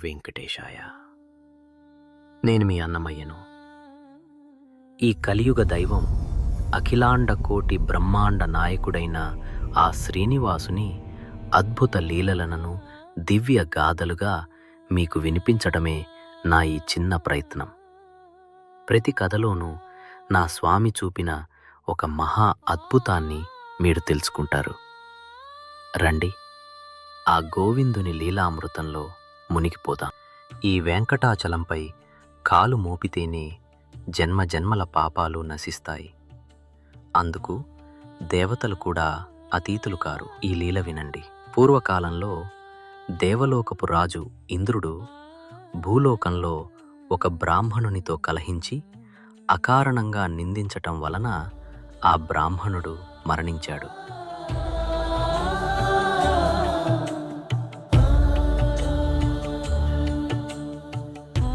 వెంకటేశాయ. నేను మీ అన్నమయ్యను. ఈ కలియుగ దైవం అఖిలాండ కోటి బ్రహ్మాండ నాయకుడైన ఆ శ్రీనివాసుని అద్భుత లీలలను దివ్య గాథలుగా మీకు వినిపించడమే నా ఈ చిన్న ప్రయత్నం. ప్రతి కథలోనూ నా స్వామి చూపిన ఒక మహా అద్భుతాన్ని మీరు తెలుసుకుంటారు. రండి, ఆ గోవిందుని లీలామృతంలో మునిగిపోదాం. ఈ వెంకటాచలంపై కాలు మోపితేనే జన్మ జన్మల పాపాలు నశిస్తాయి. అందుకు దేవతలు కూడా అతీతులు కారు. ఈ లీల వినండి. పూర్వకాలంలో దేవలోకపు రాజు ఇంద్రుడు భూలోకంలో ఒక బ్రాహ్మణునితో కలహించి అకారణంగా నిందించటం వలన ఆ బ్రాహ్మణుడు మరణించాడు.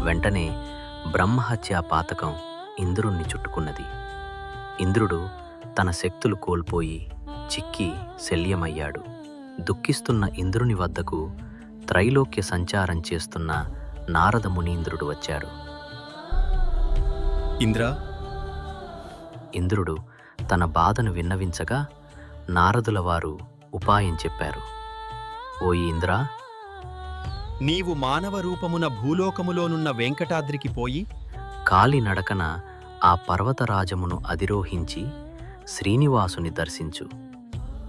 వెంటనే బ్రహ్మహత్యా పాతకం ఇంద్రుణ్ణి చుట్టుకున్నది. ఇంద్రుడు తన శక్తులు కోల్పోయి చిక్కి శల్యమయ్యాడు. దుఃఖిస్తున్న ఇంద్రుని వద్దకు త్రైలోక్య సంచారం చేస్తున్న నారద మునీంద్రుడు వచ్చాడు. ఇంద్రుడు తన బాధను విన్నవించగా నారదుల వారు ఉపాయం చెప్పారు. ఓయి ఇంద్రా, నీవు మానవ రూపమున భూలోకములోనున్న వెంకటాద్రికి పోయి కాలినడకన ఆ పర్వతరాజమును అధిరోహించి శ్రీనివాసుని దర్శించు.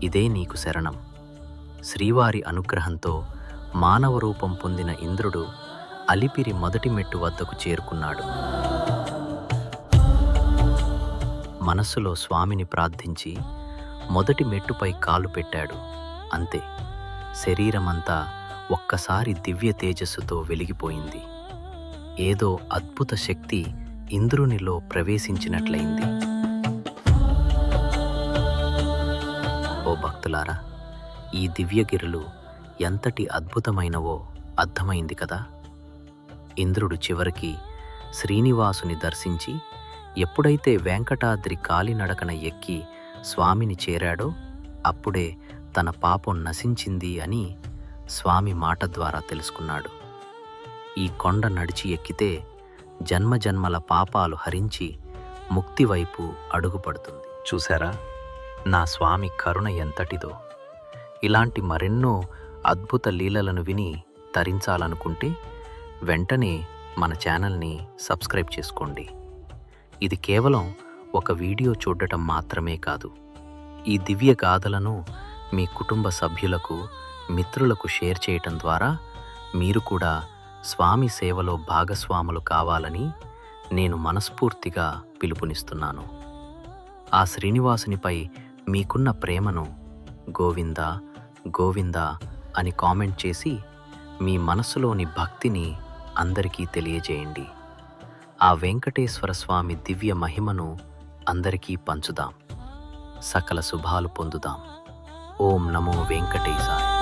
ఇదే నీకు శరణం. శ్రీవారి అనుగ్రహంతో మానవ రూపం పొందిన ఇంద్రుడు అలిపిరి మొదటి మెట్టు వద్దకు చేరుకున్నాడు. మనస్సులో స్వామిని ప్రార్థించి మొదటి మెట్టుపై కాలు పెట్టాడు. అంతే, శరీరమంతా ఒక్కసారి దివ్య తేజస్సుతో వెలిగిపోయింది. ఏదో అద్భుత శక్తి ఇంద్రునిలో ప్రవేశించినట్లయింది. ఓ భక్తులారా, ఈ దివ్యగిరులు ఎంతటి అద్భుతమైనవో అర్థమైంది కదా. ఇంద్రుడు చివరికి శ్రీనివాసుని దర్శించి ఎప్పుడైతే వెంకటాద్రి కాలినడకన ఎక్కి స్వామిని చేరాడో అప్పుడే తన పాపం నశించింది అని స్వామి మాట ద్వారా తెలుసుకున్నాడు. ఈ కొండ నడిచి ఎక్కితే జన్మజన్మల పాపాలు హరించి ముక్తి వైపు అడుగుపడుతుంది. చూసారా నా స్వామి కరుణ ఎంతటిదో. ఇలాంటి మరెన్నో అద్భుత లీలలను విని తరించాలనుకుంటే వెంటనే మన ఛానల్ని సబ్స్క్రైబ్ చేసుకోండి. ఇది కేవలం ఒక వీడియో చూడటం మాత్రమే కాదు, ఈ దివ్య గాథలను మీ కుటుంబ సభ్యులకు, మిత్రులకు షేర్ చేయటం ద్వారా మీరు కూడా స్వామి సేవలో భాగస్వాములు కావాలని నేను మనస్ఫూర్తిగా పిలుపునిస్తున్నాను. ఆ శ్రీనివాసునిపై మీకున్న ప్రేమను గోవిందా గోవిందా అని కామెంట్ చేసి మీ మనసులోని భక్తిని అందరికీ తెలియజేయండి. ఆ వెంకటేశ్వర స్వామి దివ్య మహిమను అందరికీ పంచుదాం. సకల శుభాలు పొందుదాం. ఓం నమో వెంకటేశాయ.